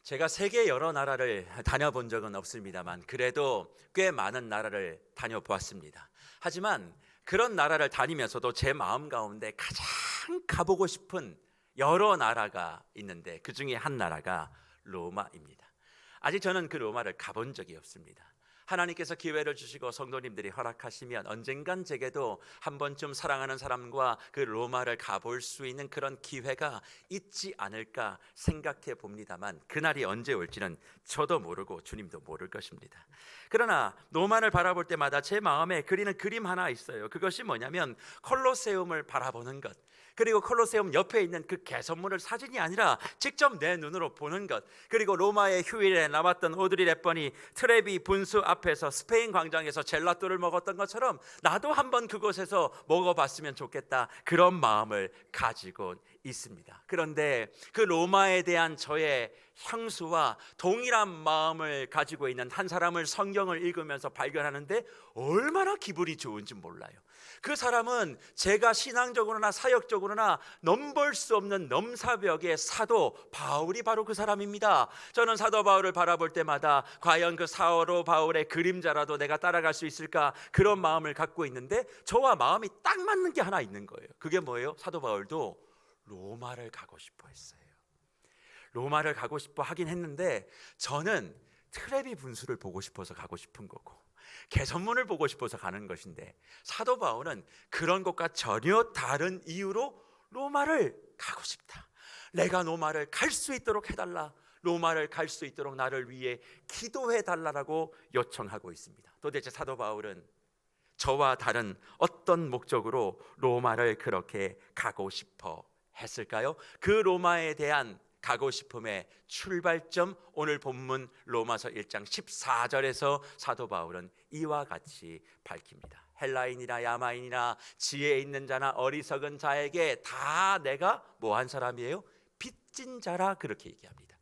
제가 세계 여러 나라를 다녀본 적은 없습니다만 그래도 꽤 많은 나라를 다녀보았습니다. 하지만 그런 나라를 다니면서도 제 마음 가운데 가장 가보고 싶은 여러 나라가 있는데 그 중에 한 나라가 로마입니다. 아직 저는 그 로마를 가본 적이 없습니다. 하나님께서 기회를 주시고 성도님들이 허락하시면 언젠간 제게도 한 번쯤 사랑하는 사람과 그 로마를 가볼 수 있는 그런 기회가 있지 않을까 생각해 봅니다만 그날이 언제 올지는 저도 모르고 주님도 모를 것입니다. 그러나 로마를 바라볼 때마다 제 마음에 그리는 그림 하나 있어요. 그것이 뭐냐면 콜로세움을 바라보는 것, 그리고 콜로세움 옆에 있는 그 개선문을 사진이 아니라 직접 내 눈으로 보는 것, 그리고 로마의 휴일에 남았던 오드리 헵번이 트레비 분수 앞에서 스페인 광장에서 젤라또를 먹었던 것처럼 나도 한번 그곳에서 먹어봤으면 좋겠다, 그런 마음을 가지고 있습니다. 그런데 그 로마에 대한 저의 향수와 동일한 마음을 가지고 있는 한 사람을 성경을 읽으면서 발견하는데 얼마나 기분이 좋은지 몰라요. 그 사람은 제가 신앙적으로나 사역적으로나 넘볼 수 없는 넘사벽의 사도 바울이 바로 그 사람입니다. 저는 사도 바울을 바라볼 때마다 과연 그 사도 바울의 그림자라도 내가 따라갈 수 있을까, 그런 마음을 갖고 있는데 저와 마음이 딱 맞는 게 하나 있는 거예요. 그게 뭐예요? 사도 바울도 로마를 가고 싶어 했어요. 로마를 가고 싶어 하긴 했는데 저는 트레비 분수를 보고 싶어서 가고 싶은 거고 개선문을 보고 싶어서 가는 것인데 사도 바울은 그런 것과 전혀 다른 이유로 로마를 가고 싶다. 내가 로마를 갈 수 있도록 해달라. 로마를 갈 수 있도록 나를 위해 기도해 달라고 요청하고 있습니다. 도대체 사도 바울은 저와 다른 어떤 목적으로 로마를 그렇게 가고 싶어 했을까요? 그 로마에 대한 가고 싶음의 출발점, 오늘 본문 로마서 1장 14절에서 사도 바울은 이와 같이 밝힙니다. 헬라인이나 야마인이나 지혜 있는 자나 어리석은 자에게 다 내가 뭐한 사람이에요? 빚진 자라, 그렇게 얘기합니다.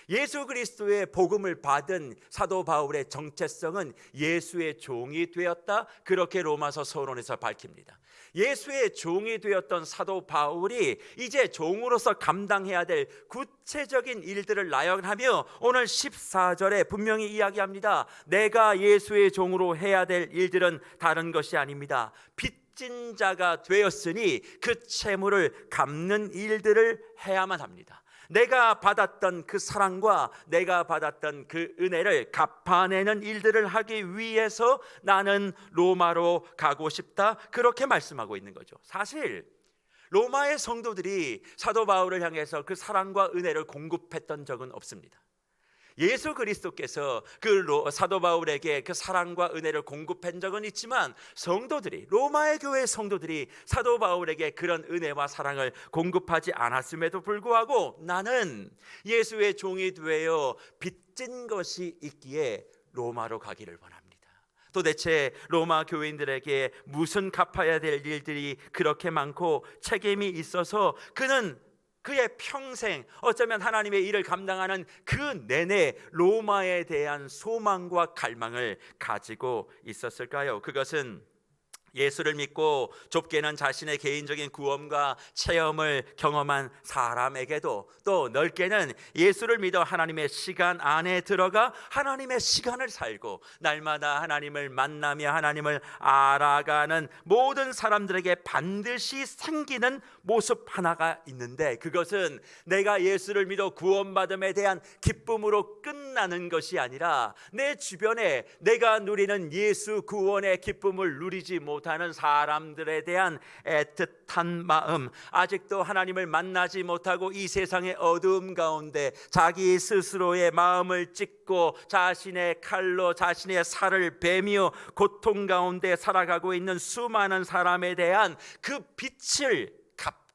예수 그리스도의 복음을 받은 사도 바울의 정체성은 예수의 종이 되었다, 그렇게 로마서 서론에서 밝힙니다. 예수의 종이 되었던 사도 바울이 이제 종으로서 감당해야 될 구체적인 일들을 나열하며 오늘 14절에 분명히 이야기합니다. 내가 예수의 종으로 해야 될 일들은 다른 것이 아닙니다. 빚진 자가 되었으니 그 채무를 갚는 일들을 해야만 합니다. 내가 받았던 그 사랑과 내가 받았던 그 은혜를 갚아내는 일들을 하기 위해서 나는 로마로 가고 싶다, 그렇게 말씀하고 있는 거죠. 사실 로마의 성도들이 사도 바울을 향해서 그 사랑과 은혜를 공급했던 적은 없습니다. 예수 그리스도께서 그 사도 바울에게 그 사랑과 은혜를 공급한 적은 있지만 성도들이, 로마의 교회 성도들이 사도 바울에게 그런 은혜와 사랑을 공급하지 않았음에도 불구하고 나는 예수의 종이 되어 빚진 것이 있기에 로마로 가기를 원합니다. 도대체 로마 교인들에게 무슨 갚아야 될 일들이 그렇게 많고 책임이 있어서 그는 그의 평생, 어쩌면 하나님의 일을 감당하는 그 내내 로마에 대한 소망과 갈망을 가지고 있었을까요? 그것은 예수를 믿고 좁게는 자신의 개인적인 구원과 체험을 경험한 사람에게도, 또 넓게는 예수를 믿어 하나님의 시간 안에 들어가 하나님의 시간을 살고 날마다 하나님을 만나며 하나님을 알아가는 모든 사람들에게 반드시 생기는 모습 하나가 있는데, 그것은 내가 예수를 믿어 구원받음에 대한 기쁨으로 끝나는 것이 아니라 내 주변에 내가 누리는 예수 구원의 기쁨을 누리지 못하는 사람들에 대한 애틋한 마음, 아직도 하나님을 만나지 못하고 이 세상의 어두움 가운데 자기 스스로의 마음을 찢고 자신의 칼로 자신의 살을 베며 고통 가운데 살아가고 있는 수많은 사람에 대한 그 빛을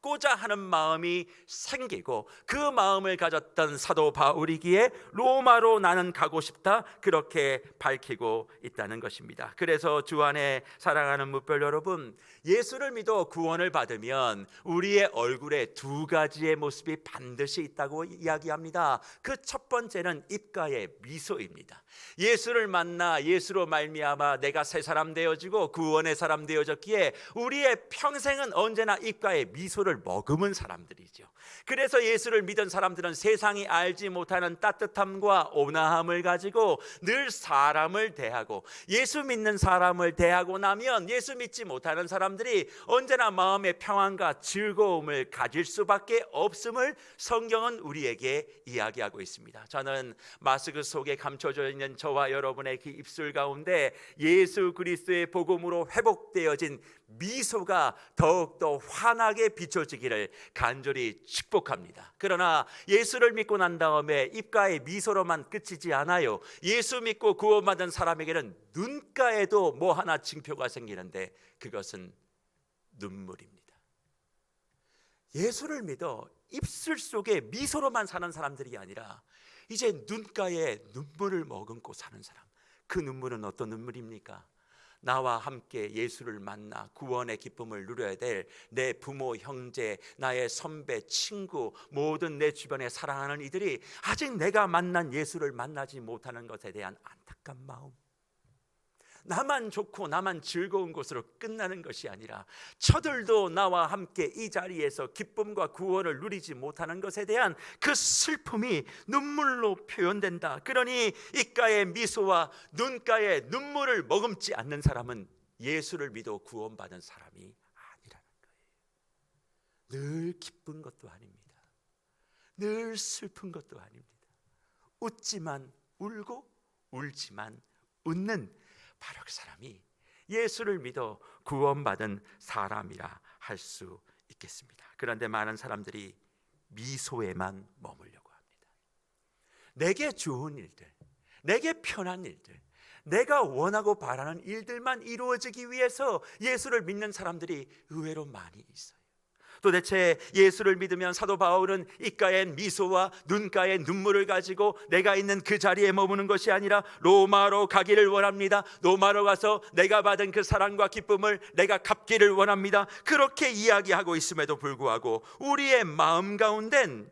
고자 하는 마음이 생기고 그 마음을 가졌던 사도 바울이기에 로마로 나는 가고 싶다, 그렇게 밝히고 있다는 것입니다. 그래서 주 안에 사랑하는 무별 여러분, 예수를 믿어 구원을 받으면 우리의 얼굴에 두 가지의 모습이 반드시 있다고 이야기합니다. 그 첫 번째는 입가의 미소입니다. 예수를 만나 예수로 말미암아 내가 새 사람 되어지고 구원의 사람 되어졌기에 우리의 평생은 언제나 입가에 미소를 머금은 사람들이죠. 그래서 예수를 믿은 사람들은 세상이 알지 못하는 따뜻함과 온화함을 가지고 늘 사람을 대하고, 예수 믿는 사람을 대하고 나면 예수 믿지 못하는 사람들이 언제나 마음의 평안과 즐거움을 가질 수밖에 없음을 성경은 우리에게 이야기하고 있습니다. 저는 마스크 속에 감춰져 있는 저와 여러분의 그 입술 가운데 예수 그리스도의 복음으로 회복되어진 미소가 더욱더 환하게 비춰지기를 간절히 축복합니다. 그러나 예수를 믿고 난 다음에 입가의 미소로만 그치지 않아요. 예수 믿고 구원받은 사람에게는 눈가에도 뭐 하나 징표가 생기는데 그것은 눈물입니다. 예수를 믿어 입술 속에 미소로만 사는 사람들이 아니라 이제 눈가에 눈물을 머금고 사는 사람, 그 눈물은 어떤 눈물입니까? 나와 함께 예수를 만나 구원의 기쁨을 누려야 될 내 부모, 형제, 나의 선배, 친구, 모든 내 주변에 사랑하는 이들이 아직 내가 만난 예수를 만나지 못하는 것에 대한 안타까운 마음, 나만 좋고 나만 즐거운 것으로 끝나는 것이 아니라 저들도 나와 함께 이 자리에서 기쁨과 구원을 누리지 못하는 것에 대한 그 슬픔이 눈물로 표현된다. 그러니 입가의 미소와 눈가의 눈물을 머금지 않는 사람은 예수를 믿어 구원받은 사람이 아니라는 거예요. 늘 기쁜 것도 아닙니다. 늘 슬픈 것도 아닙니다. 웃지만 울고 울지만 웃는 바로 그 사람이 예수를 믿어 구원받은 사람이라 할 수 있겠습니다. 그런데 많은 사람들이 미소에만 머물려고 합니다. 내게 좋은 일들, 내게 편한 일들, 내가 원하고 바라는 일들만 이루어지기 위해서 예수를 믿는 사람들이 의외로 많이 있어요. 도대체 예수를 믿으면 사도 바울은 입가에 미소와 눈가에 눈물을 가지고 내가 있는 그 자리에 머무는 것이 아니라 로마로 가기를 원합니다. 로마로 가서 내가 받은 그 사랑과 기쁨을 내가 갚기를 원합니다. 그렇게 이야기하고 있음에도 불구하고 우리의 마음 가운데는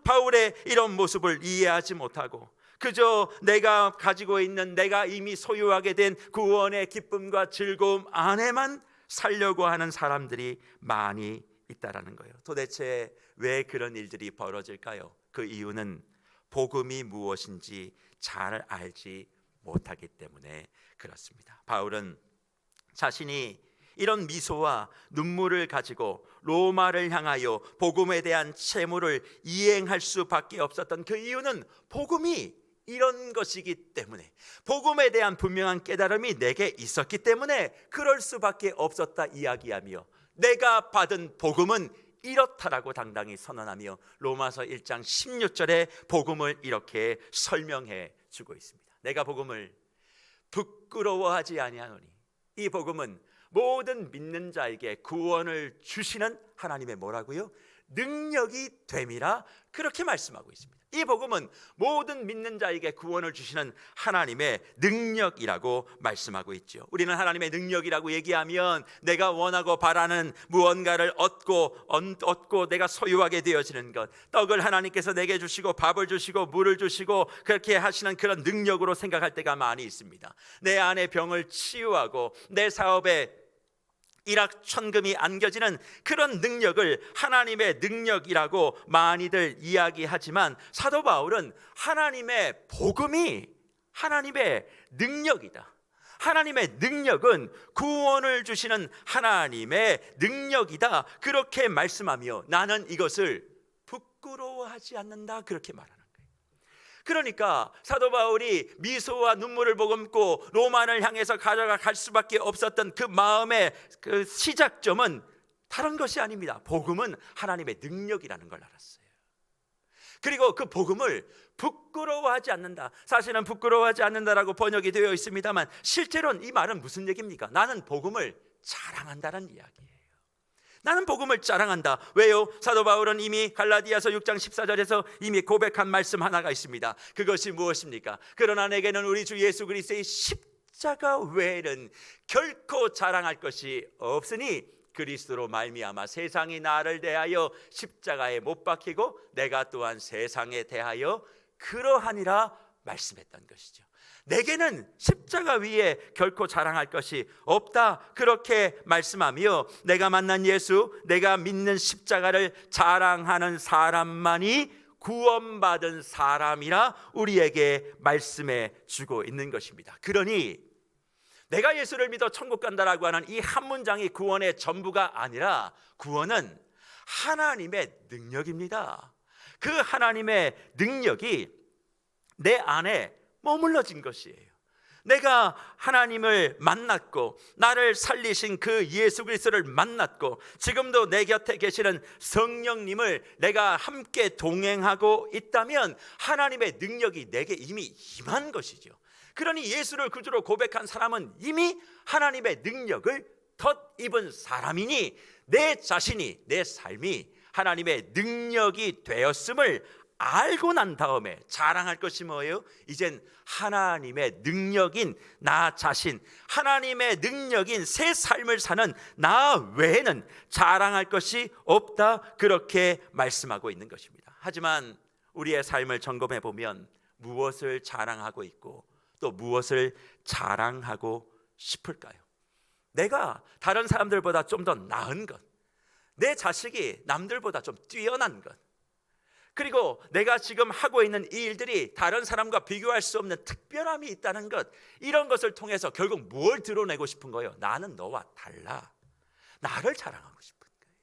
바울의 이런 모습을 이해하지 못하고 그저 내가 가지고 있는, 내가 이미 소유하게 된 구원의 기쁨과 즐거움 안에만 살려고 하는 사람들이 많이 있다라는 거예요. 도대체 왜 그런 일들이 벌어질까요? 그 이유는 복음이 무엇인지 잘 알지 못하기 때문에 그렇습니다. 바울은 자신이 이런 미소와 눈물을 가지고 로마를 향하여 복음에 대한 채무를 이행할 수밖에 없었던 그 이유는 복음이 이런 것이기 때문에, 복음에 대한 분명한 깨달음이 내게 있었기 때문에 그럴 수밖에 없었다 이야기하며, 내가 받은 복음은 이렇다라고 당당히 선언하며 로마서 1장 16절에 복음을 이렇게 설명해 주고 있습니다. 내가 복음을 부끄러워하지 아니하노니 이 복음은 모든 믿는 자에게 구원을 주시는 하나님의 뭐라고요? 능력이 됨이라 그렇게 말씀하고 있습니다. 이 복음은 모든 믿는 자에게 구원을 주시는 하나님의 능력이라고 말씀하고 있죠. 우리는 하나님의 능력이라고 얘기하면 내가 원하고 바라는 무언가를 얻고 내가 소유하게 되어지는 것, 떡을 하나님께서 내게 주시고 밥을 주시고 물을 주시고 그렇게 하시는 그런 능력으로 생각할 때가 많이 있습니다. 내 안에 병을 치유하고 내 사업에 일확천금이 안겨지는 그런 능력을 하나님의 능력이라고 많이들 이야기하지만 사도 바울은 하나님의 복음이 하나님의 능력이다, 하나님의 능력은 구원을 주시는 하나님의 능력이다 그렇게 말씀하며 나는 이것을 부끄러워하지 않는다 그렇게 말합니다. 그러니까 사도 바울이 미소와 눈물을 머금고 로마를 향해서 갈 수밖에 없었던 그 마음의 그 시작점은 다른 것이 아닙니다. 복음은 하나님의 능력이라는 걸 알았어요. 그리고 그 복음을 부끄러워하지 않는다. 사실은 부끄러워하지 않는다라고 번역이 되어 있습니다만 실제로는 이 말은 무슨 얘기입니까? 나는 복음을 자랑한다는 이야기예요. 나는 복음을 자랑한다. 왜요? 사도 바울은 이미 갈라디아서 6장 14절에서 이미 고백한 말씀 하나가 있습니다. 그것이 무엇입니까? 그러나 내게는 우리 주 예수 그리스도의 십자가 외에는 결코 자랑할 것이 없으니 그리스도로 말미암아 세상이 나를 대하여 십자가에 못 박히고 내가 또한 세상에 대하여 그러하니라 말씀했던 것이죠. 내게는 십자가 위에 결코 자랑할 것이 없다, 그렇게 말씀하며 내가 만난 예수, 내가 믿는 십자가를 자랑하는 사람만이 구원받은 사람이라 우리에게 말씀해 주고 있는 것입니다. 그러니 내가 예수를 믿어 천국 간다라고 하는 이 한 문장이 구원의 전부가 아니라, 구원은 하나님의 능력입니다. 그 하나님의 능력이 내 안에 머물러진 것이에요. 내가 하나님을 만났고 나를 살리신 그 예수 그리스도를 만났고 지금도 내 곁에 계시는 성령님을 내가 함께 동행하고 있다면 하나님의 능력이 내게 이미 임한 것이죠. 그러니 예수를 구주로 고백한 사람은 이미 하나님의 능력을 덧입은 사람이니 내 자신이, 내 삶이 하나님의 능력이 되었음을 알고 난 다음에 자랑할 것이 뭐예요? 이젠 하나님의 능력인 나 자신, 하나님의 능력인 새 삶을 사는 나 외에는 자랑할 것이 없다, 그렇게 말씀하고 있는 것입니다. 하지만 우리의 삶을 점검해 보면 무엇을 자랑하고 있고 또 무엇을 자랑하고 싶을까요? 내가 다른 사람들보다 좀 더 나은 것, 내 자식이 남들보다 좀 뛰어난 것, 그리고 내가 지금 하고 있는 이 일들이 다른 사람과 비교할 수 없는 특별함이 있다는 것, 이런 것을 통해서 결국 뭘 드러내고 싶은 거예요? 나는 너와 달라. 나를 자랑하고 싶은 거예요.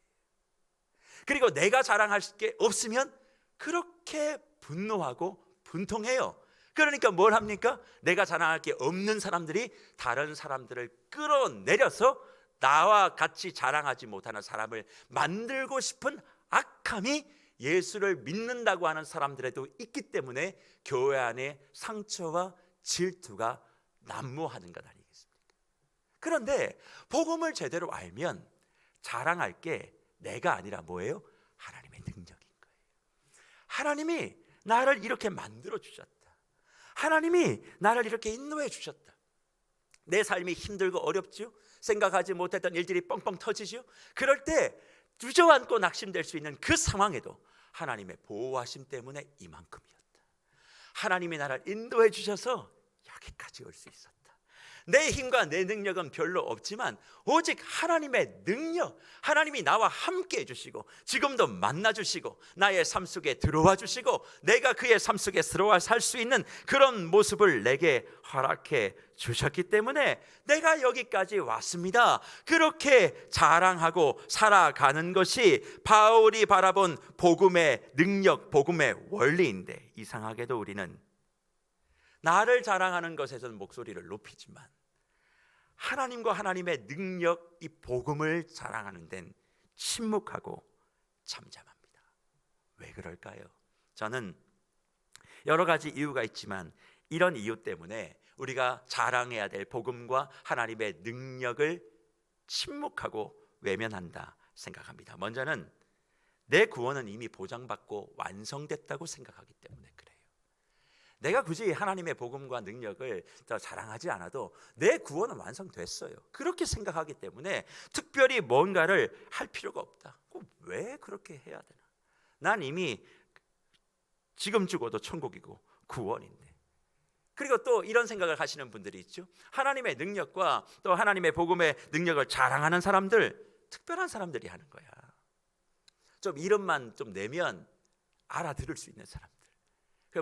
그리고 내가 자랑할 게 없으면 그렇게 분노하고 분통해요. 그러니까 뭘 합니까? 내가 자랑할 게 없는 사람들이 다른 사람들을 끌어내려서 나와 같이 자랑하지 못하는 사람을 만들고 싶은 악함이 예수를 믿는다고 하는 사람들에도 있기 때문에 교회 안에 상처와 질투가 난무하는 것 아니겠습니까? 그런데 복음을 제대로 알면 자랑할 게 내가 아니라 뭐예요? 하나님의 능력인 거예요. 하나님이 나를 이렇게 만들어 주셨다. 하나님이 나를 이렇게 인도해 주셨다. 내 삶이 힘들고 어렵죠? 생각하지 못했던 일들이 뻥뻥 터지죠? 그럴 때 주저앉고 낙심될 수 있는 그 상황에도 하나님의 보호하심 때문에 이만큼이었다. 하나님이 나를 인도해 주셔서 여기까지 올 수 있었다. 내 힘과 내 능력은 별로 없지만 오직 하나님의 능력, 하나님이 나와 함께 해주시고 지금도 만나주시고 나의 삶 속에 들어와 주시고 내가 그의 삶 속에 들어와 살 수 있는 그런 모습을 내게 허락해 주셨기 때문에 내가 여기까지 왔습니다. 그렇게 자랑하고 살아가는 것이 바울이 바라본 복음의 능력, 복음의 원리인데, 이상하게도 우리는 나를 자랑하는 것에서는 목소리를 높이지만 하나님과 하나님의 능력, 이 복음을 자랑하는 데는 침묵하고 잠잠합니다. 왜 그럴까요? 저는 여러 가지 이유가 있지만 이런 이유 때문에 우리가 자랑해야 될 복음과 하나님의 능력을 침묵하고 외면한다 생각합니다. 먼저는 내 구원은 이미 보장받고 완성됐다고 생각하기 때문에 그래요. 내가 굳이 하나님의 복음과 능력을 더 자랑하지 않아도 내 구원은 완성됐어요. 그렇게 생각하기 때문에 특별히 뭔가를 할 필요가 없다. 왜 그렇게 해야 되나? 난 이미 지금 죽어도 천국이고 구원인데. 그리고 또 이런 생각을 하시는 분들이 있죠. 하나님의 능력과 또 하나님의 복음의 능력을 자랑하는 사람들, 특별한 사람들이 하는 거야. 좀 이름만 좀 내면 알아들을 수 있는 사람들,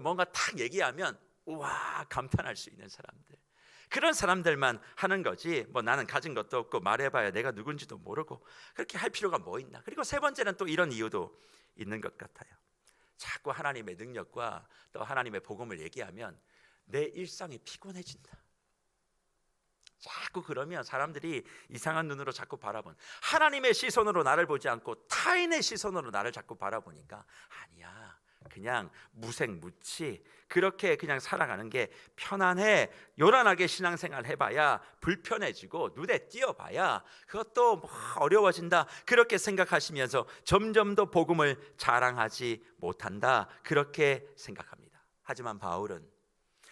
뭔가 탁 얘기하면 우와 감탄할 수 있는 사람들, 그런 사람들만 하는 거지 뭐 나는 가진 것도 없고 말해봐야 내가 누군지도 모르고 그렇게 할 필요가 뭐 있나. 그리고 세 번째는 또 이런 이유도 있는 것 같아요. 자꾸 하나님의 능력과 또 하나님의 복음을 얘기하면 내 일상이 피곤해진다. 자꾸 그러면 사람들이 이상한 눈으로 자꾸 바라본, 하나님의 시선으로 나를 보지 않고 타인의 시선으로 나를 자꾸 바라보니까 아니야, 그냥 무색무취 그렇게 그냥 살아가는 게 편안해. 요란하게 신앙생활 해봐야 불편해지고 눈에 띄어봐야 그것도 뭐 어려워진다, 그렇게 생각하시면서 점점 더 복음을 자랑하지 못한다, 그렇게 생각합니다. 하지만 바울은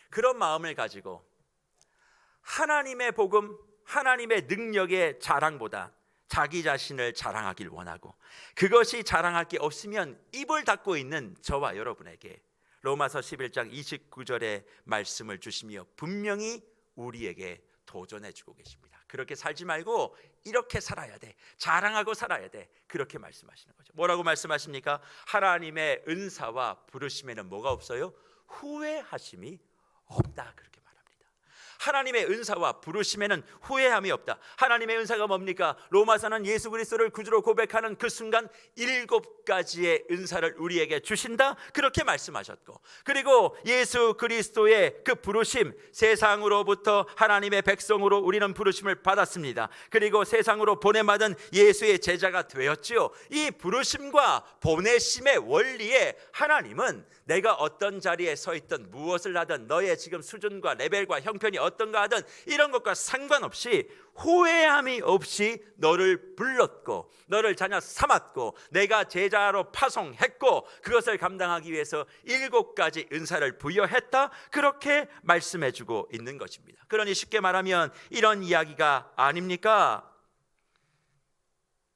그런 마음을 가지고 하나님의 복음, 하나님의 능력의 자랑보다 자기 자신을 자랑하길 원하고, 그것이 자랑할 게 없으면 입을 닫고 있는 저와 여러분에게 로마서 11장 29절의 말씀을 주시며 분명히 우리에게 도전해 주고 계십니다. 그렇게 살지 말고 이렇게 살아야 돼, 자랑하고 살아야 돼, 그렇게 말씀하시는 거죠. 뭐라고 말씀하십니까? 하나님의 은사와 부르심에는 뭐가 없어요? 후회하심이 없다, 그렇게 말합니다. 하나님의 은사와 부르심에는 후회함이 없다. 하나님의 은사가 뭡니까? 로마서는 예수 그리스도를 구주로 고백하는 그 순간 7가지의 은사를 우리에게 주신다, 그렇게 말씀하셨고, 그리고 예수 그리스도의 그 부르심, 세상으로부터 하나님의 백성으로 우리는 부르심을 받았습니다. 그리고 세상으로 보내받은 예수의 제자가 되었지요. 이 부르심과 보내심의 원리에 하나님은 내가 어떤 자리에 서 있든 무엇을 하든 너의 지금 수준과 레벨과 형편이 어떤가 하든 이런 것과 상관없이 후회함이 없이 너를 불렀고 너를 자녀 삼았고 내가 제자로 파송했고 그것을 감당하기 위해서 7가지 은사를 부여했다, 그렇게 말씀해주고 있는 것입니다. 그러니 쉽게 말하면 이런 이야기가 아닙니까?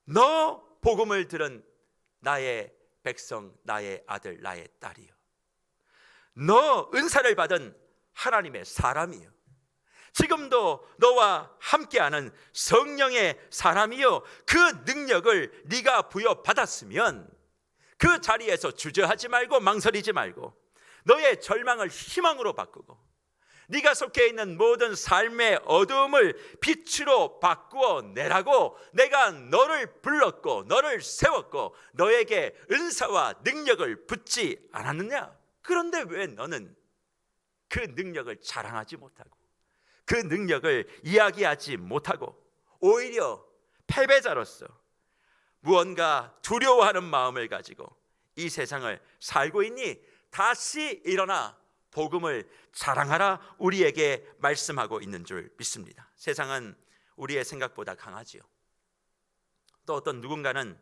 너 복음을 들은 나의 백성, 나의 아들, 나의 딸이요, 너 은사를 받은 하나님의 사람이요, 지금도 너와 함께하는 성령의 사람이요, 그 능력을 네가 부여받았으면 그 자리에서 주저하지 말고 망설이지 말고 너의 절망을 희망으로 바꾸고 네가 속해 있는 모든 삶의 어두움을 빛으로 바꾸어 내라고 내가 너를 불렀고 너를 세웠고 너에게 은사와 능력을 붓지 않았느냐? 그런데 왜 너는 그 능력을 자랑하지 못하고 그 능력을 이야기하지 못하고 오히려 패배자로서 무언가 두려워하는 마음을 가지고 이 세상을 살고 있니? 다시 일어나 복음을 자랑하라, 우리에게 말씀하고 있는 줄 믿습니다. 세상은 우리의 생각보다 강하지요. 또 어떤 누군가는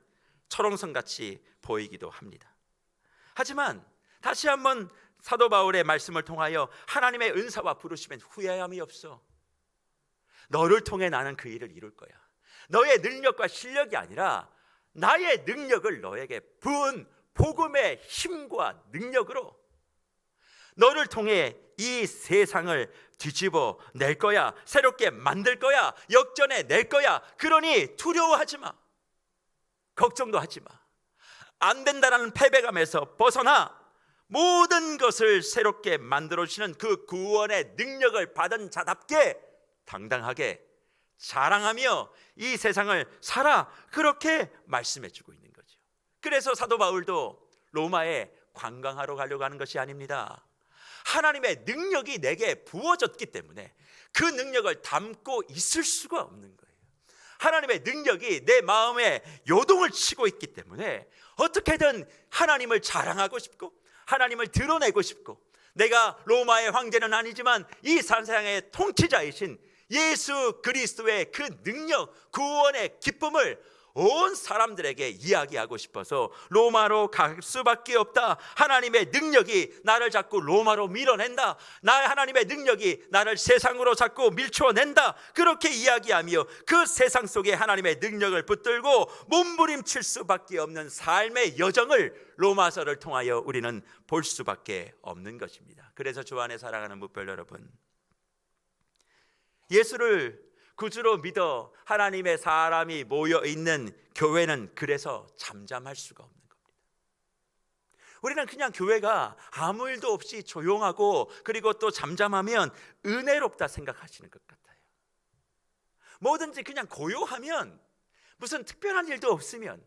철옹성같이 보이기도 합니다. 하지만 다시 한번 사도 바울의 말씀을 통하여 하나님의 은사와 부르심엔 후회함이 없어. 너를 통해 나는 그 일을 이룰 거야. 너의 능력과 실력이 아니라 나의 능력을 너에게 부은 복음의 힘과 능력으로 너를 통해 이 세상을 뒤집어 낼 거야, 새롭게 만들 거야, 역전해 낼 거야. 그러니 두려워하지 마, 걱정도 하지 마. 안 된다라는 패배감에서 벗어나 모든 것을 새롭게 만들어주시는 그 구원의 능력을 받은 자답게 당당하게 자랑하며 이 세상을 살아, 그렇게 말씀해주고 있는 거죠. 그래서 사도 바울도 로마에 관광하러 가려고 하는 것이 아닙니다. 하나님의 능력이 내게 부어졌기 때문에 그 능력을 담고 있을 수가 없는 거예요. 하나님의 능력이 내 마음에 요동을 치고 있기 때문에 어떻게든 하나님을 자랑하고 싶고 하나님을 드러내고 싶고, 내가 로마의 황제는 아니지만 이 세상의 통치자이신 예수 그리스도의 그 능력, 구원의 기쁨을 온 사람들에게 이야기하고 싶어서 로마로 갈 수밖에 없다. 하나님의 능력이 나를 자꾸 로마로 밀어낸다. 나의 하나님의 능력이 나를 세상으로 자꾸 밀쳐낸다. 그렇게 이야기하며 그 세상 속에 하나님의 능력을 붙들고 몸부림칠 수밖에 없는 삶의 여정을 로마서를 통하여 우리는 볼 수밖에 없는 것입니다. 그래서 주 안에 사랑하는 무별 여러분, 예수를 구주로 믿어 하나님의 사람이 모여있는 교회는 그래서 잠잠할 수가 없는 겁니다. 우리는 그냥 교회가 아무 일도 없이 조용하고 그리고 또 잠잠하면 은혜롭다 생각하시는 것 같아요. 뭐든지 그냥 고요하면, 무슨 특별한 일도 없으면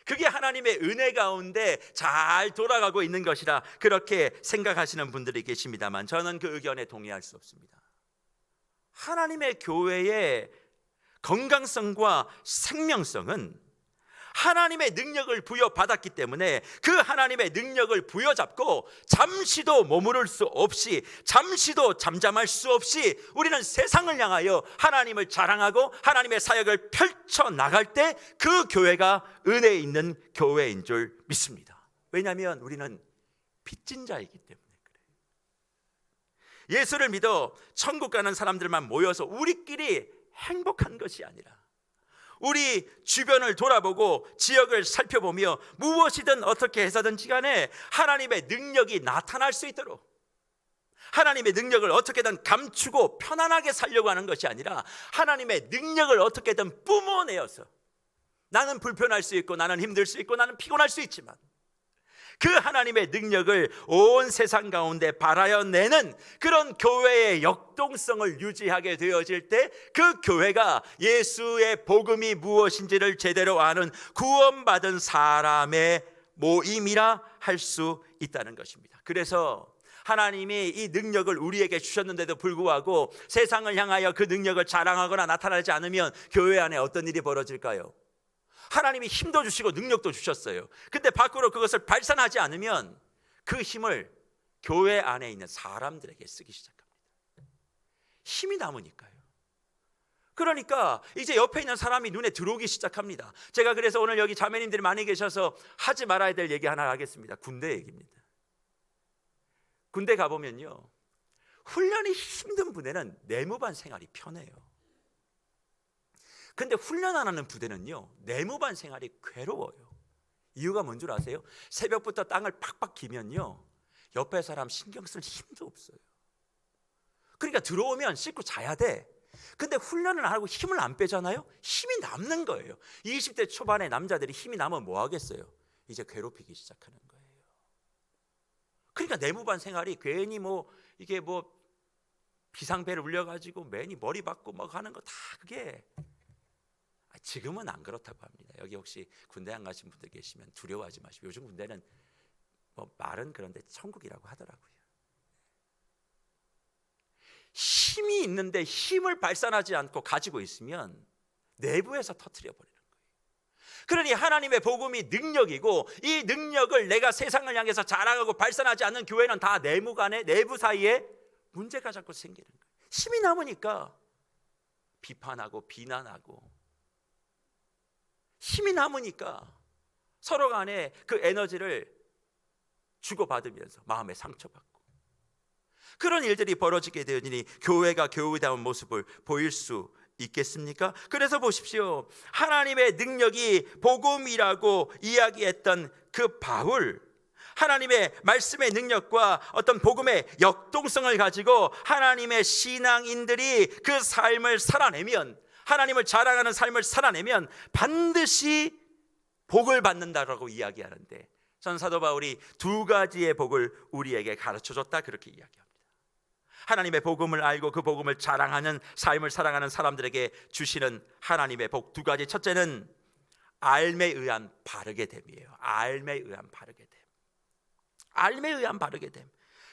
그게 하나님의 은혜 가운데 잘 돌아가고 있는 것이라 그렇게 생각하시는 분들이 계십니다만, 저는 그 의견에 동의할 수 없습니다. 하나님의 교회의 건강성과 생명성은 하나님의 능력을 부여받았기 때문에 그 하나님의 능력을 부여잡고 잠시도 머무를 수 없이, 잠시도 잠잠할 수 없이 우리는 세상을 향하여 하나님을 자랑하고 하나님의 사역을 펼쳐나갈 때 그 교회가 은혜 있는 교회인 줄 믿습니다. 왜냐하면 우리는 빚진 자이기 때문에. 예수를 믿어 천국 가는 사람들만 모여서 우리끼리 행복한 것이 아니라 우리 주변을 돌아보고 지역을 살펴보며 무엇이든 어떻게 해서든지 간에 하나님의 능력이 나타날 수 있도록, 하나님의 능력을 어떻게든 감추고 편안하게 살려고 하는 것이 아니라 하나님의 능력을 어떻게든 뿜어내어서, 나는 불편할 수 있고 나는 힘들 수 있고 나는 피곤할 수 있지만 그 하나님의 능력을 온 세상 가운데 발하여내는 그런 교회의 역동성을 유지하게 되어질 때 그 교회가 예수의 복음이 무엇인지를 제대로 아는 구원받은 사람의 모임이라 할 수 있다는 것입니다. 그래서 하나님이 이 능력을 우리에게 주셨는데도 불구하고 세상을 향하여 그 능력을 자랑하거나 나타나지 않으면 교회 안에 어떤 일이 벌어질까요? 하나님이 힘도 주시고 능력도 주셨어요. 근데 밖으로 그것을 발산하지 않으면 그 힘을 교회 안에 있는 사람들에게 쓰기 시작합니다. 힘이 남으니까요. 그러니까 이제 옆에 있는 사람이 눈에 들어오기 시작합니다. 제가 그래서 오늘 여기 자매님들이 많이 계셔서 하지 말아야 될 얘기 하나 하겠습니다. 군대 얘기입니다. 군대 가보면요, 훈련이 힘든 부대는 내무반 생활이 편해요. 근데 훈련 안 하는 부대는요, 내무반 생활이 괴로워요. 이유가 뭔 줄 아세요? 새벽부터 땅을 팍팍 기면요, 옆에 사람 신경 쓸 힘도 없어요. 그러니까 들어오면 씻고 자야 돼. 근데 훈련을 안 하고 힘을 안 빼잖아요? 힘이 남는 거예요. 20대 초반에 남자들이 힘이 남으면 뭐 하겠어요? 이제 괴롭히기 시작하는 거예요. 그러니까 내무반 생활이 괜히 이게 비상벨을 울려가지고 매니 머리 박고 막 하는 거 다 그게, 지금은 안 그렇다고 합니다. 여기 혹시 군대 안 가신 분들 계시면 두려워하지 마시고, 요즘 군대는 말은 그런데 천국이라고 하더라고요. 힘이 있는데 힘을 발산하지 않고 가지고 있으면 내부에서 터뜨려 버리는 거예요. 그러니 하나님의 복음이 능력이고, 이 능력을 내가 세상을 향해서 자랑하고 발산하지 않는 교회는 다 내부 간에, 내부 사이에 문제가 자꾸 생기는 거예요. 힘이 남으니까 비판하고 비난하고, 힘이 남으니까 서로 간에 그 에너지를 주고받으면서 마음에 상처받고, 그런 일들이 벌어지게 되니 교회가 교회다운 모습을 보일 수 있겠습니까? 그래서 보십시오. 하나님의 능력이 복음이라고 이야기했던 그 바울, 하나님의 말씀의 능력과 어떤 복음의 역동성을 가지고 하나님의 신앙인들이 그 삶을 살아내면, 하나님을 자랑하는 삶을 살아내면 반드시 복을 받는다라고 이야기하는데, 전 사도 바울이 두 가지의 복을 우리에게 가르쳐줬다, 그렇게 이야기합니다. 하나님의 복음을 알고 그 복음을 자랑하는 삶을 살아가는 사람들에게 주시는 하나님의 복 두 가지. 첫째는 알에 의한 바르게 됨이에요. 알에 의한 바르게 됨. 알에 의한 바르게 됨.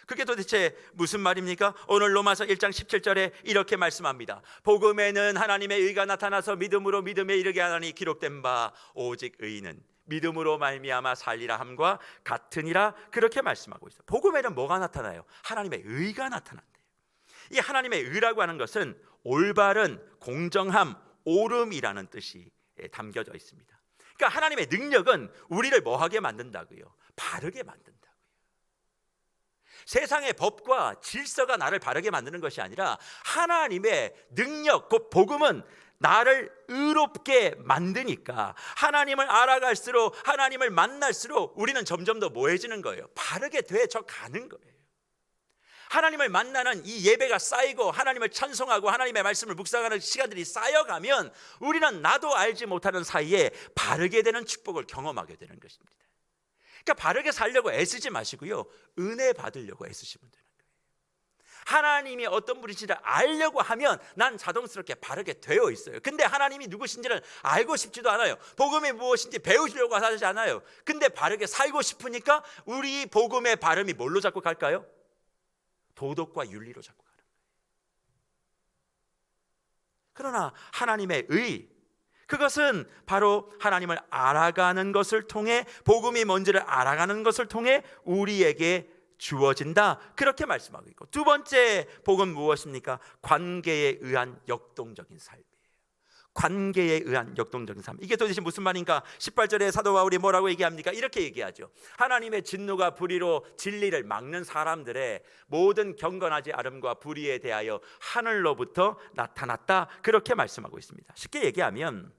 그게 도대체 무슨 말입니까? 오늘 로마서 1장 17절에 이렇게 말씀합니다. 복음에는 하나님의 의가 나타나서 믿음으로 믿음에 이르게 하나니 기록된 바 오직 의인은 믿음으로 말미암아 살리라 함과 같으니라, 그렇게 말씀하고 있어요. 복음에는 뭐가 나타나요? 하나님의 의가 나타난대요. 이 하나님의 의라고 하는 것은 올바른, 공정함, 옳음이라는 뜻이 담겨져 있습니다. 그러니까 하나님의 능력은 우리를 뭐하게 만든다고요? 바르게 만든다고요. 세상의 법과 질서가 나를 바르게 만드는 것이 아니라 하나님의 능력, 곧 복음은 나를 의롭게 만드니까, 하나님을 알아갈수록, 하나님을 만날수록 우리는 점점 더 뭐해지는 거예요? 바르게 되어져 가는 거예요. 하나님을 만나는 이 예배가 쌓이고 하나님을 찬송하고 하나님의 말씀을 묵상하는 시간들이 쌓여가면 우리는 나도 알지 못하는 사이에 바르게 되는 축복을 경험하게 되는 것입니다. 그러니까 바르게 살려고 애쓰지 마시고요, 은혜 받으려고 애쓰시면 되는 거예요. 하나님이 어떤 분이신지를 알려고 하면 난 자동스럽게 바르게 되어 있어요. 근데 하나님이 누구신지를 알고 싶지도 않아요. 복음이 무엇인지 배우시려고 하지 않아요. 근데 바르게 살고 싶으니까 우리 복음의 발음이 뭘로 자꾸 갈까요? 도덕과 윤리로 자꾸 가는 거예요. 그러나 하나님의 의, 그것은 바로 하나님을 알아가는 것을 통해, 복음이 뭔지를 알아가는 것을 통해 우리에게 주어진다, 그렇게 말씀하고 있고, 두 번째 복은 무엇입니까? 관계에 의한 역동적인 삶이에요. 관계에 의한 역동적인 삶. 이게 도대체 무슨 말인가? 18절에 사도 바울이 뭐라고 얘기합니까? 이렇게 얘기하죠. 하나님의 진노가 불의로 진리를 막는 사람들의 모든 경건하지 않음과 불의에 대하여 하늘로부터 나타났다, 그렇게 말씀하고 있습니다. 쉽게 얘기하면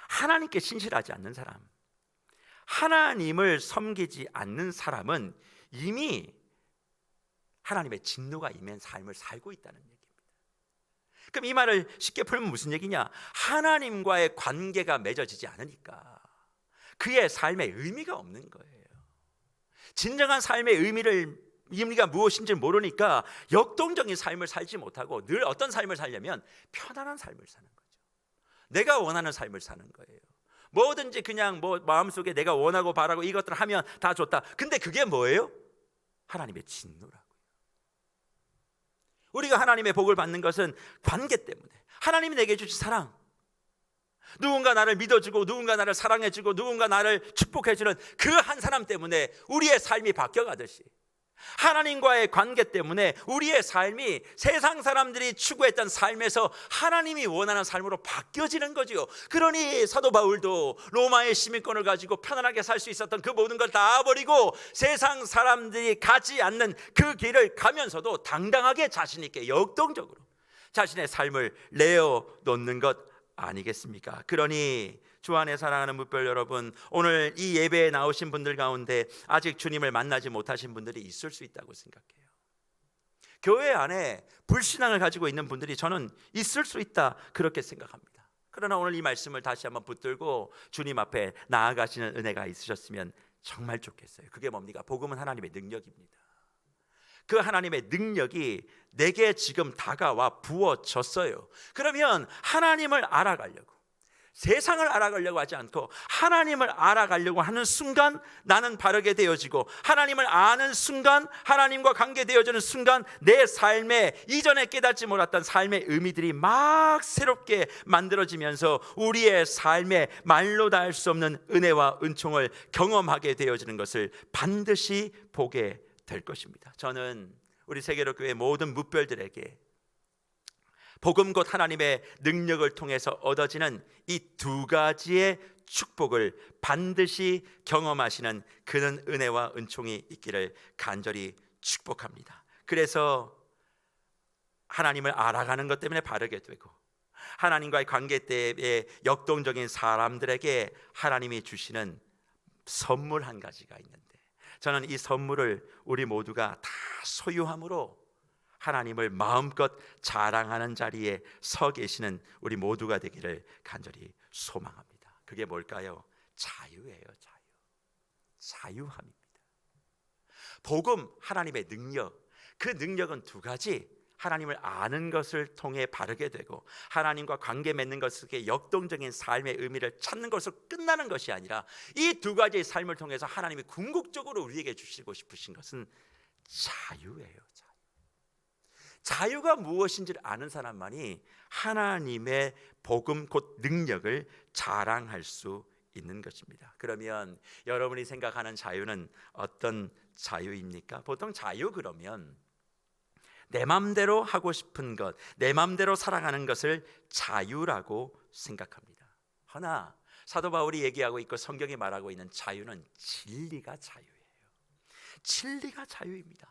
하나님께 신실하지 않는 사람, 하나님을 섬기지 않는 사람은 이미 하나님의 진노가 임한 삶을 살고 있다는 얘기입니다. 그럼 이 말을 쉽게 풀면 무슨 얘기냐? 하나님과의 관계가 맺어지지 않으니까 그의 삶에 의미가 없는 거예요. 진정한 삶의 의미가 무엇인지 모르니까 역동적인 삶을 살지 못하고 늘 어떤 삶을 살려면 편안한 삶을 사는 거죠. 내가 원하는 삶을 사는 거예요. 뭐든지 그냥 마음속에 내가 원하고 바라고 이것들을 하면 다 좋다. 근데 그게 뭐예요? 하나님의 진노라고요. 우리가 하나님의 복을 받는 것은 관계 때문에, 하나님이 내게 주신 사랑, 누군가 나를 믿어주고 누군가 나를 사랑해주고 누군가 나를 축복해주는 그 한 사람 때문에 우리의 삶이 바뀌어가듯이, 하나님과의 관계 때문에 우리의 삶이 세상 사람들이 추구했던 삶에서 하나님이 원하는 삶으로 바뀌어지는 거지요. 그러니 사도 바울도 로마의 시민권을 가지고 편안하게 살 수 있었던 그 모든 걸 다 버리고 세상 사람들이 가지 않는 그 길을 가면서도 당당하게 자신 있게 역동적으로 자신의 삶을 내어놓는 것 아니겠습니까? 그러니 주 안에 사랑하는 뭇별 여러분, 오늘 이 예배에 나오신 분들 가운데 아직 주님을 만나지 못하신 분들이 있을 수 있다고 생각해요. 교회 안에 불신앙을 가지고 있는 분들이 저는 있을 수 있다 그렇게 생각합니다. 그러나 오늘 이 말씀을 다시 한번 붙들고 주님 앞에 나아가시는 은혜가 있으셨으면 정말 좋겠어요. 그게 뭡니까? 복음은 하나님의 능력입니다. 그 하나님의 능력이 내게 지금 다가와 부어졌어요. 그러면 하나님을 알아가려고, 세상을 알아가려고 하지 않고 하나님을 알아가려고 하는 순간 나는 바르게 되어지고, 하나님을 아는 순간, 하나님과 관계되어지는 순간 내 삶에 이전에 깨닫지 못했던 삶의 의미들이 막 새롭게 만들어지면서 우리의 삶에 말로 다 할 수 없는 은혜와 은총을 경험하게 되어지는 것을 반드시 보게 될 것입니다. 저는 우리 세계로교회 모든 뭇별들에게 복음 곧 하나님의 능력을 통해서 얻어지는 이 두 가지의 축복을 반드시 경험하시는 그런 은혜와 은총이 있기를 간절히 축복합니다. 그래서 하나님을 알아가는 것 때문에 바르게 되고, 하나님과의 관계 때문에 역동적인 사람들에게 하나님이 주시는 선물 한 가지가 있는데, 저는 이 선물을 우리 모두가 다 소유함으로 하나님을 마음껏 자랑하는 자리에 서 계시는 우리 모두가 되기를 간절히 소망합니다. 그게 뭘까요? 자유예요. 자유함입니다. 복음, 하나님의 능력, 그 능력은 두 가지. 하나님을 아는 것을 통해 바르게 되고 하나님과 관계 맺는 것에 역동적인 삶의 의미를 찾는 것으로 끝나는 것이 아니라 이 두 가지의 삶을 통해서 하나님이 궁극적으로 우리에게 주시고 싶으신 것은 자유예요. 자유가 무엇인지를 아는 사람만이 하나님의 복음 곧 능력을 자랑할 수 있는 것입니다. 그러면 여러분이 생각하는 자유는 어떤 자유입니까? 보통 자유 그러면 내 맘대로 하고 싶은 것, 내 맘대로 살아가는 것을 자유라고 생각합니다. 허나 사도 바울이 얘기하고 있고 성경이 말하고 있는 자유는 진리가 자유예요. 진리가 자유입니다.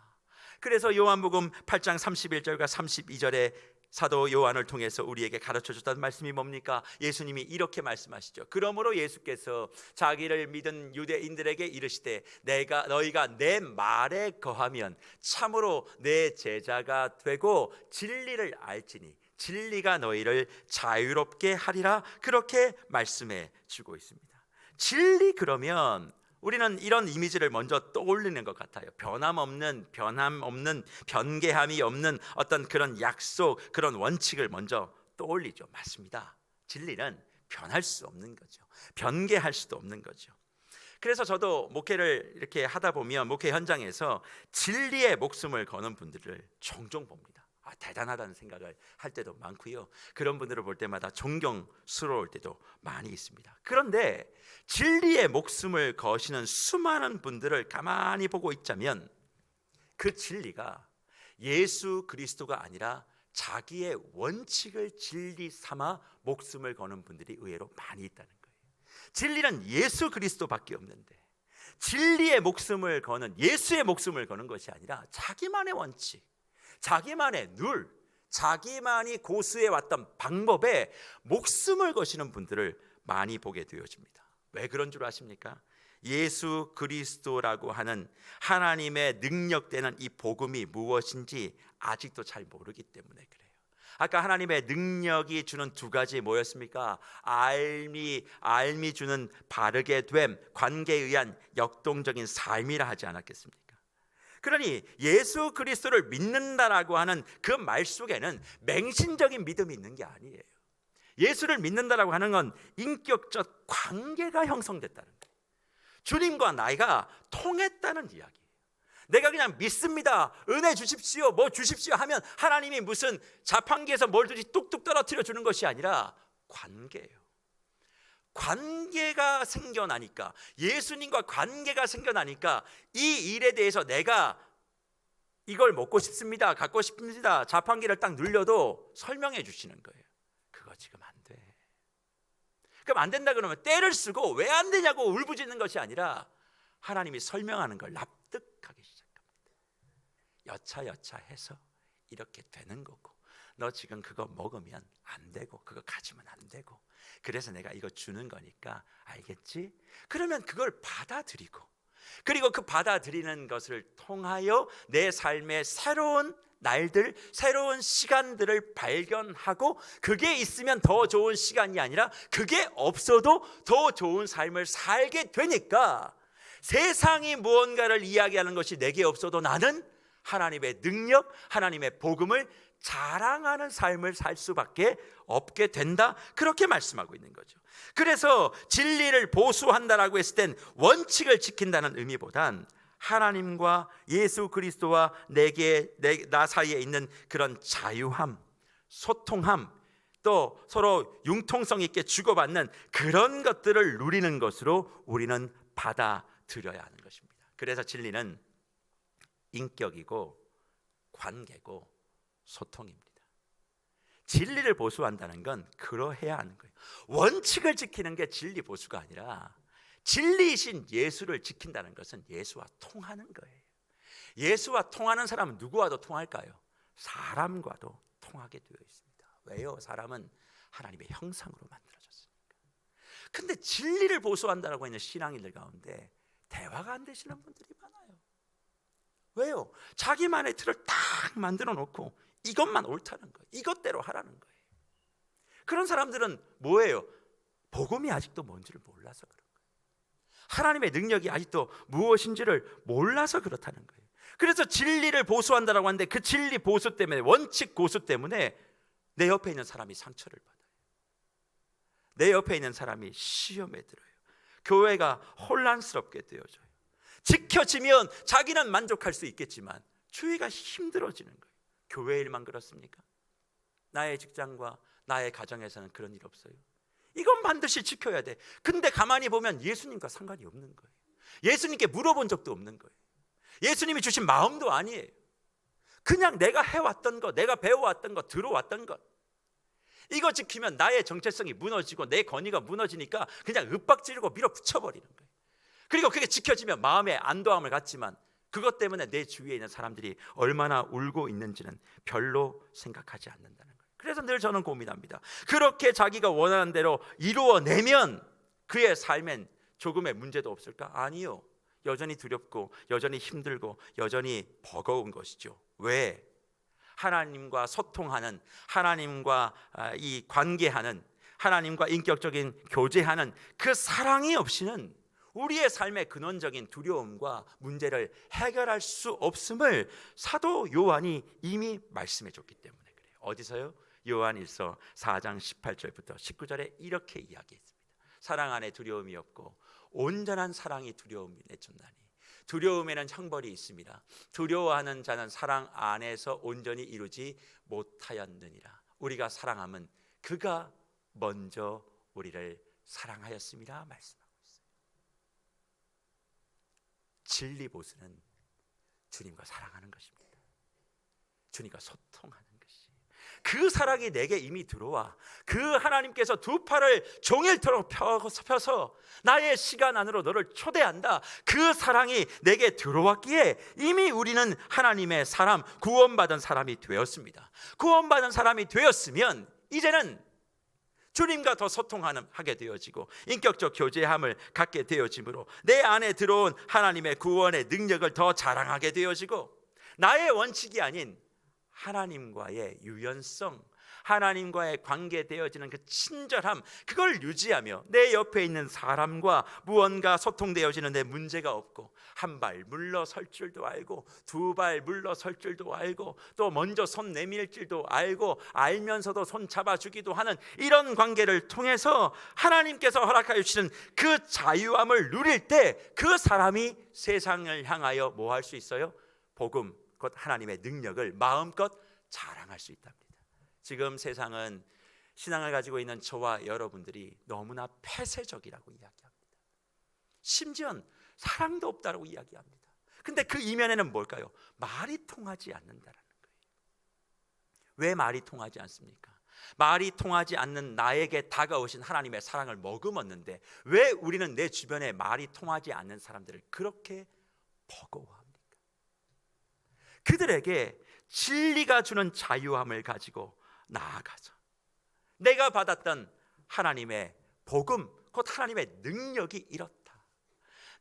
그래서 요한복음 8장 31절과 32절에 사도 요한을 통해서 우리에게 가르쳐줬던 말씀이 뭡니까? 예수님이 이렇게 말씀하시죠. 그러므로 예수께서 자기를 믿은 유대인들에게 이르시되 너희가 내 말에 거하면 참으로 내 제자가 되고 진리를 알지니 진리가 너희를 자유롭게 하리라, 그렇게 말씀해 주고 있습니다. 진리 그러면 우리는 이런 이미지를 먼저 떠올리는 것 같아요. 변함 없는, 변개함이 없는 어떤 그런 약속, 그런 원칙을 먼저 떠올리죠. 맞습니다. 진리는 변할 수 없는 거죠. 변개할 수도 없는 거죠. 그래서 저도 목회를 이렇게 하다 보면 목회 현장에서 진리의 목숨을 거는 분들을 종종 봅니다. 대단하다는 생각을 할 때도 많고요. 그런 분들을 볼 때마다 존경스러울 때도 많이 있습니다. 그런데 진리의 목숨을 거시는 수많은 분들을 가만히 보고 있자면 그 진리가 예수 그리스도가 아니라 자기의 원칙을 진리 삼아 목숨을 거는 분들이 의외로 많이 있다는 거예요. 진리는 예수 그리스도밖에 없는데 진리의 목숨을 거는, 예수의 목숨을 거는 것이 아니라 자기만의 원칙, 자기만의 자기만이 고수해 왔던 방법에 목숨을 거시는 분들을 많이 보게 되어집니다. 왜 그런 줄 아십니까? 예수 그리스도라고 하는 하나님의 능력되는 이 복음이 무엇인지 아직도 잘 모르기 때문에 그래요. 아까 하나님의 능력이 주는 두 가지 뭐였습니까? 알미 주는 바르게 됨, 관계에 의한 역동적인 삶이라 하지 않았겠습니까? 그러니 예수 그리스도를 믿는다라고 하는 그 말 속에는 맹신적인 믿음이 있는 게 아니에요. 예수를 믿는다라고 하는 건 인격적 관계가 형성됐다는 거예요. 주님과 나이가 통했다는 이야기예요. 내가 그냥 믿습니다, 은혜 주십시오, 뭐 주십시오 하면 하나님이 무슨 자판기에서 뭘 주지 뚝뚝 떨어뜨려 주는 것이 아니라 관계예요. 관계가 생겨나니까, 예수님과 관계가 생겨나니까 이 일에 대해서 내가 이걸 먹고 싶습니다, 갖고 싶습니다, 자판기를 딱 눌려도 설명해 주시는 거예요. 그거 지금 안 돼. 그럼 안 된다 그러면 때를 쓰고 왜 안 되냐고 울부짖는 것이 아니라 하나님이 설명하는 걸 납득하기 시작합니다. 여차여차 해서 이렇게 되는 거고, 너 지금 그거 먹으면 안 되고, 그거 가지면 안 되고, 그래서 내가 이거 주는 거니까 알겠지? 그러면 그걸 받아들이고, 그리고 그 받아들이는 것을 통하여 내 삶의 새로운 날들, 새로운 시간들을 발견하고, 그게 있으면 더 좋은 시간이 아니라 그게 없어도 더 좋은 삶을 살게 되니까, 세상이 무언가를 이야기하는 것이 내게 없어도 나는 하나님의 능력, 하나님의 복음을 자랑하는 삶을 살 수밖에 없게 된다, 그렇게 말씀하고 있는 거죠. 그래서 진리를 보수한다라고 했을 땐 원칙을 지킨다는 의미보단 하나님과 예수 그리스도와 나 사이에 있는 그런 자유함, 소통함, 또 서로 융통성 있게 주고받는 그런 것들을 누리는 것으로 우리는 받아들여야 하는 것입니다. 그래서 진리는 인격이고 관계고 소통입니다. 진리를 보수한다는 건 그러해야 하는 거예요. 원칙을 지키는 게 진리 보수가 아니라 진리이신 예수를 지킨다는 것은 예수와 통하는 거예요. 예수와 통하는 사람은 누구와도 통할까요? 사람과도 통하게 되어 있습니다. 왜요? 사람은 하나님의 형상으로 만들어졌으니까. 근데 진리를 보수한다라고 하는 신앙인들 가운데 대화가 안 되시는 분들이 많아요. 왜요? 자기만의 틀을 딱 만들어 놓고 이것만 옳다는 거예요. 이것대로 하라는 거예요. 그런 사람들은 뭐예요? 복음이 아직도 뭔지를 몰라서 그런 거예요. 하나님의 능력이 아직도 무엇인지를 몰라서 그렇다는 거예요. 그래서 진리를 보수한다라고 하는데 그 진리 보수 때문에, 원칙 고수 때문에 내 옆에 있는 사람이 상처를 받아요. 내 옆에 있는 사람이 시험에 들어요. 교회가 혼란스럽게 되어져요. 지켜지면 자기는 만족할 수 있겠지만 주위가 힘들어지는 거예요. 교회 일만 그렇습니까? 나의 직장과 나의 가정에서는 그런 일 없어요. 이건 반드시 지켜야 돼. 근데 가만히 보면 예수님과 상관이 없는 거예요. 예수님께 물어본 적도 없는 거예요. 예수님이 주신 마음도 아니에요. 그냥 내가 해왔던 것, 내가 배워왔던 것, 들어왔던 것, 이거 지키면 나의 정체성이 무너지고 내 권위가 무너지니까 그냥 윽박지르고 밀어붙여버리는 거예요. 그리고 그게 지켜지면 마음에 안도함을 갖지만 그것 때문에 내 주위에 있는 사람들이 얼마나 울고 있는지는 별로 생각하지 않는다는 거예요. 그래서 늘 저는 고민합니다. 그렇게 자기가 원하는 대로 이루어내면 그의 삶엔 조금의 문제도 없을까? 아니요. 여전히 두렵고 여전히 힘들고 여전히 버거운 것이죠. 왜? 하나님과 소통하는, 하나님과 이 관계하는, 하나님과 인격적인 교제하는 그 사랑이 없이는 우리의 삶의 근원적인 두려움과 문제를 해결할 수 없음을 사도 요한이 이미 말씀해 줬기 때문에 그래요. 어디서요? 요한일서 4장 18절부터 19절에 이렇게 이야기했습니다. 사랑 안에 두려움이 없고 온전한 사랑이 두려움이 내쫓나니 두려움에는 형벌이 있습니다. 두려워하는 자는 사랑 안에서 온전히 이루지 못하였느니라. 우리가 사랑함은 그가 먼저 우리를 사랑하였습니다 말씀하고 있어요. 진리 보수는 주님과 사랑하는 것입니다. 주님과 소통하는 것이, 그 사랑이 내게 이미 들어와 그 하나님께서 두 팔을 종일토록 펴서 나의 시간 안으로 너를 초대한다, 그 사랑이 내게 들어왔기에 이미 우리는 하나님의 사람, 구원받은 사람이 되었습니다. 구원받은 사람이 되었으면 이제는 주님과 더 소통하게 되어지고 인격적 교제함을 갖게 되어지므로 내 안에 들어온 하나님의 구원의 능력을 더 자랑하게 되어지고 나의 원칙이 아닌 하나님과의 유연성, 하나님과의 관계되어지는 그 친절함, 그걸 유지하며 내 옆에 있는 사람과 무언가 소통되어지는 데 문제가 없고 한 발 물러설 줄도 알고 두 발 물러설 줄도 알고 또 먼저 손 내밀 줄도 알고 알면서도 손 잡아주기도 하는 이런 관계를 통해서 하나님께서 허락하여 주시는 그 자유함을 누릴 때 그 사람이 세상을 향하여 뭐 할 수 있어요? 복음, 곧 하나님의 능력을 마음껏 자랑할 수 있답니다. 지금 세상은 신앙을 가지고 있는 저와 여러분들이 너무나 폐쇄적이라고 이야기합니다. 심지어는 사랑도 없다라고 이야기합니다. 근데 그 이면에는 뭘까요? 말이 통하지 않는다라는 거예요. 왜 말이 통하지 않습니까? 말이 통하지 않는 나에게 다가오신 하나님의 사랑을 머금었는데 왜 우리는 내 주변에 말이 통하지 않는 사람들을 그렇게 버거워합니까? 그들에게 진리가 주는 자유함을 가지고 나아가서 내가 받았던 하나님의 복음, 곧 하나님의 능력이 이렇다.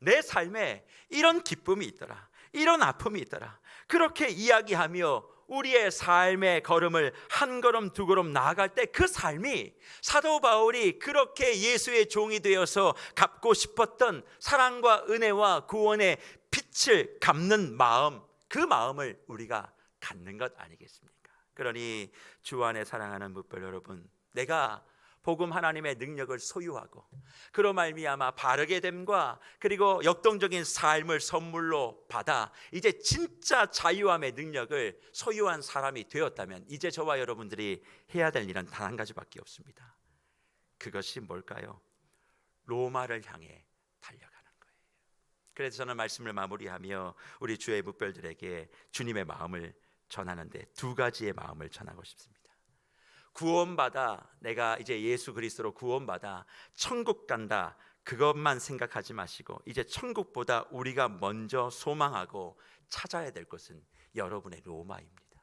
내 삶에 이런 기쁨이 있더라, 이런 아픔이 있더라. 그렇게 이야기하며 우리의 삶의 걸음을 한 걸음 두 걸음 나아갈 때 그 삶이 사도 바울이 그렇게 예수의 종이 되어서 갚고 싶었던 사랑과 은혜와 구원의 빛을 갚는 마음, 그 마음을 우리가 갖는 것 아니겠습니까? 그러니 주 안에 사랑하는 뭇별 여러분, 내가 복음 하나님의 능력을 소유하고 그로 말미암아 바르게 됨과 그리고 역동적인 삶을 선물로 받아 이제 진짜 자유함의 능력을 소유한 사람이 되었다면 이제 저와 여러분들이 해야 될 일은 단 한 가지밖에 없습니다. 그것이 뭘까요? 로마를 향해 달려가는 거예요. 그래서 저는 말씀을 마무리하며 우리 주의 뭇별들에게 주님의 마음을 전하는데 두 가지의 마음을 전하고 싶습니다. 구원받아 내가 이제 예수 그리스도로 구원받아 천국 간다, 그것만 생각하지 마시고 이제 천국보다 우리가 먼저 소망하고 찾아야 될 것은 여러분의 로마입니다.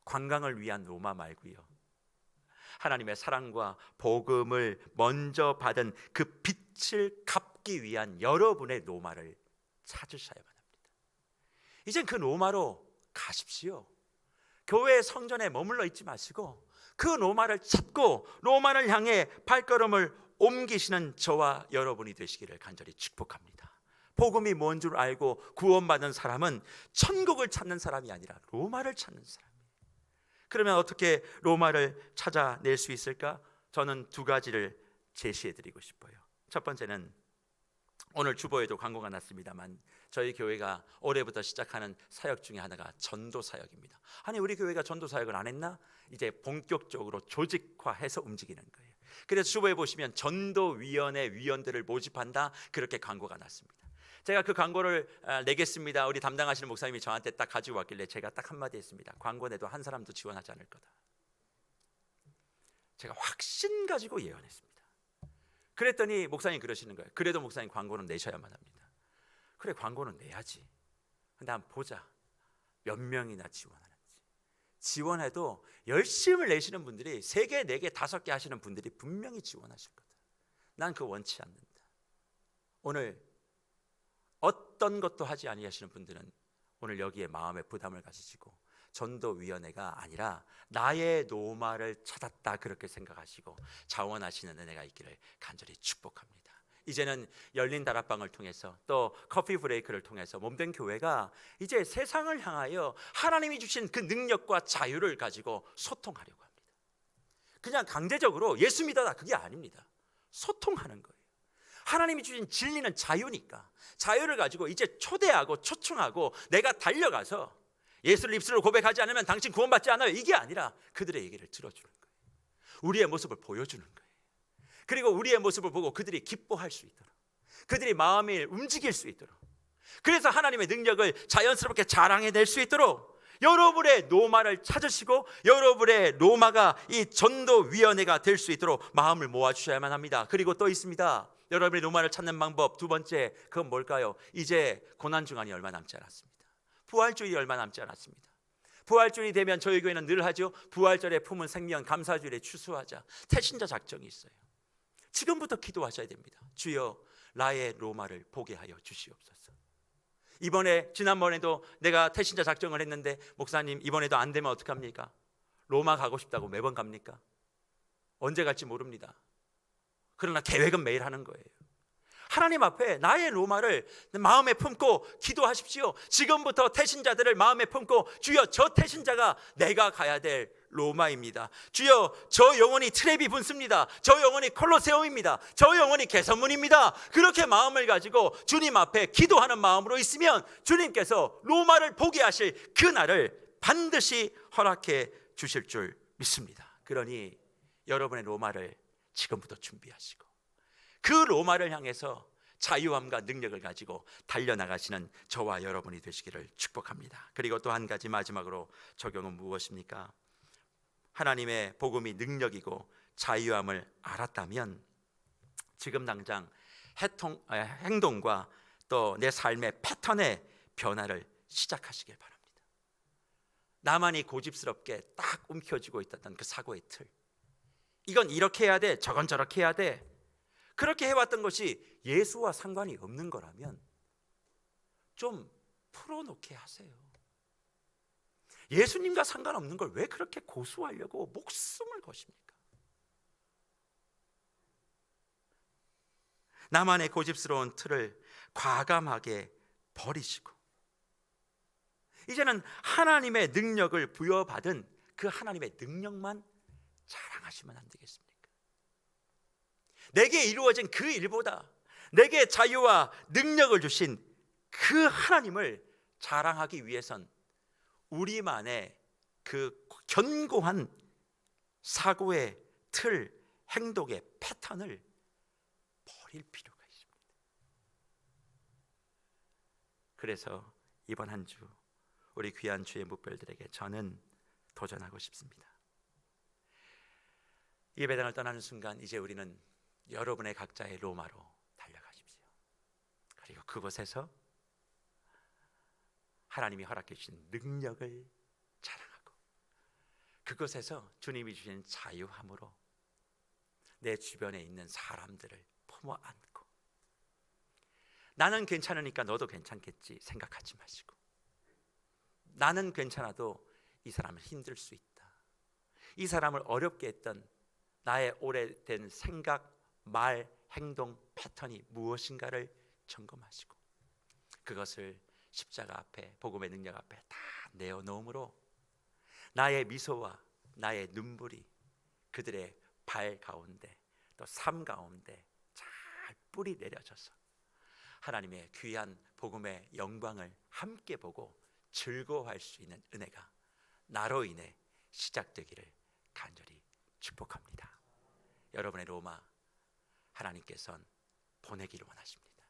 관광을 위한 로마 말고요, 하나님의 사랑과 복음을 먼저 받은 그 빛을 갚기 위한 여러분의 로마를 찾으셔야만 합니다. 이젠 그 로마로 가십시오. 교회 성전에 머물러 있지 마시고 그 로마를 찾고 로마를 향해 발걸음을 옮기시는 저와 여러분이 되시기를 간절히 축복합니다. 복음이 뭔 줄 알고 구원받은 사람은 천국을 찾는 사람이 아니라 로마를 찾는 사람이에요. 그러면 어떻게 로마를 찾아낼 수 있을까? 저는 두 가지를 제시해 드리고 싶어요. 첫 번째는 오늘 주보에도 광고가 났습니다만 저희 교회가 올해부터 시작하는 사역 중에 하나가 전도 사역입니다. 아니, 우리 교회가 전도 사역을 안 했나? 이제 본격적으로 조직화해서 움직이는 거예요. 그래서 주보에 보시면 전도위원회 위원들을 모집한다, 그렇게 광고가 났습니다. 제가 그 광고를 내겠습니다. 우리 담당하시는 목사님이 저한테 딱 가지고 왔길래 제가 딱 한마디 했습니다. 광고 내도 한 사람도 지원하지 않을 거다. 제가 확신 가지고 예언했습니다. 그랬더니 목사님 그러시는 거예요. 그래도 목사님 광고는 내셔야만 합니다. 그래, 광고는 내야지. 근데 한번 보자, 몇 명이나 지원하는지. 지원해도 열심을 내시는 분들이 3개, 4개, 5개 하시는 분들이 분명히 지원하실 거다. 난 그거 원치 않는다. 오늘 어떤 것도 하지 아니하시는 분들은 오늘 여기에 마음의 부담을 가지시고 전도위원회가 아니라 나의 노마를 찾았다, 그렇게 생각하시고 자원하시는 은혜가 있기를 간절히 축복합니다. 이제는 열린 다락방을 통해서 또 커피 브레이크를 통해서 몸된 교회가 이제 세상을 향하여 하나님이 주신 그 능력과 자유를 가지고 소통하려고 합니다. 그냥 강제적으로 예수 믿어라, 그게 아닙니다. 소통하는 거예요. 하나님이 주신 진리는 자유니까 자유를 가지고 이제 초대하고 초청하고 내가 달려가서 예수를 입술로 고백하지 않으면 당신 구원받지 않아요, 이게 아니라 그들의 얘기를 들어주는 거예요. 우리의 모습을 보여주는 거예요. 그리고 우리의 모습을 보고 그들이 기뻐할 수 있도록, 그들이 마음이 움직일 수 있도록, 그래서 하나님의 능력을 자연스럽게 자랑해낼 수 있도록 여러분의 노마를 찾으시고 여러분의 로마가 이 전도위원회가 될 수 있도록 마음을 모아주셔야만 합니다. 그리고 또 있습니다. 여러분의 로마를 찾는 방법 두 번째, 그건 뭘까요? 이제 고난중간이 얼마 남지 않았습니다. 부활주일이 얼마 남지 않았습니다. 부활절이 되면 저희 교회는 늘 하죠. 부활절에 품은 생명 감사주일에 추수하자. 태신자 작정이 있어요. 지금부터 기도하셔야 됩니다. 주여 나의 로마를 보게 하여 주시옵소서. 지난번에도 내가 태신자 작정을 했는데 목사님 이번에도 안 되면 어떡합니까? 로마 가고 싶다고 매번 갑니까? 언제 갈지 모릅니다. 그러나 계획은 매일 하는 거예요. 하나님 앞에 나의 로마를 마음에 품고 기도하십시오. 지금부터 태신자들을 마음에 품고 주여 저 태신자가 내가 가야 될 로마입니다. 주여 저 영혼이 트레비 분수입니다. 저 영혼이 콜로세움입니다. 저 영혼이 개선문입니다. 그렇게 마음을 가지고 주님 앞에 기도하는 마음으로 있으면 주님께서 로마를 보게 하실 그 날을 반드시 허락해 주실 줄 믿습니다. 그러니 여러분의 로마를 지금부터 준비하시고 그 로마를 향해서 자유함과 능력을 가지고 달려나가시는 저와 여러분이 되시기를 축복합니다. 그리고 또 한 가지 마지막으로 적용은 무엇입니까? 하나님의 복음이 능력이고 자유함을 알았다면 지금 당장 행동과 또 내 삶의 패턴의 변화를 시작하시길 바랍니다. 나만이 고집스럽게 딱 움켜쥐고 있었던 그 사고의 틀, 이건 이렇게 해야 돼, 저건 저렇게 해야 돼, 그렇게 해왔던 것이 예수와 상관이 없는 거라면 좀 풀어놓게 하세요. 예수님과 상관없는 걸 왜 그렇게 고수하려고 목숨을 거십니까? 나만의 고집스러운 틀을 과감하게 버리시고 이제는 하나님의 능력을 부여받은 그 하나님의 능력만 자랑하시면 안 되겠습니까? 내게 이루어진 그 일보다 내게 자유와 능력을 주신 그 하나님을 자랑하기 위해선 우리만의 그 견고한 사고의 틀, 행동의 패턴을 버릴 필요가 있습니다. 그래서 이번 한 주 우리 귀한 주의 묵별들에게 저는 도전하고 싶습니다. 예배당을 떠나는 순간 이제 우리는 여러분의 각자의 로마로 달려가십시오. 그리고 그곳에서 하나님이 허락해 주신 능력을 자랑하고 그곳에서 주님이 주신 자유함으로 내 주변에 있는 사람들을 품어 안고 나는 괜찮으니까 너도 괜찮겠지 생각하지 마시고 나는 괜찮아도 이 사람은 힘들 수 있다. 이 사람을 어렵게 했던 나의 오래된 생각, 말, 행동 패턴이 무엇인가를 점검하시고 그것을 십자가 앞에 복음의 능력 앞에 다 내어놓음으로 나의 미소와 나의 눈물이 그들의 발 가운데 또 삶 가운데 잘 뿌리 내려져서 하나님의 귀한 복음의 영광을 함께 보고 즐거워할 수 있는 은혜가 나로 인해 시작되기를 간절히 축복합니다. 여러분의 로마 하나님께서는 보내기를 원하십니다.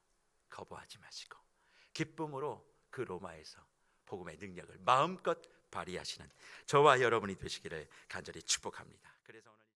거부하지 마시고 기쁨으로 그 로마에서 복음의 능력을 마음껏 발휘하시는 저와 여러분이 되시기를 간절히 축복합니다. 그래서 오늘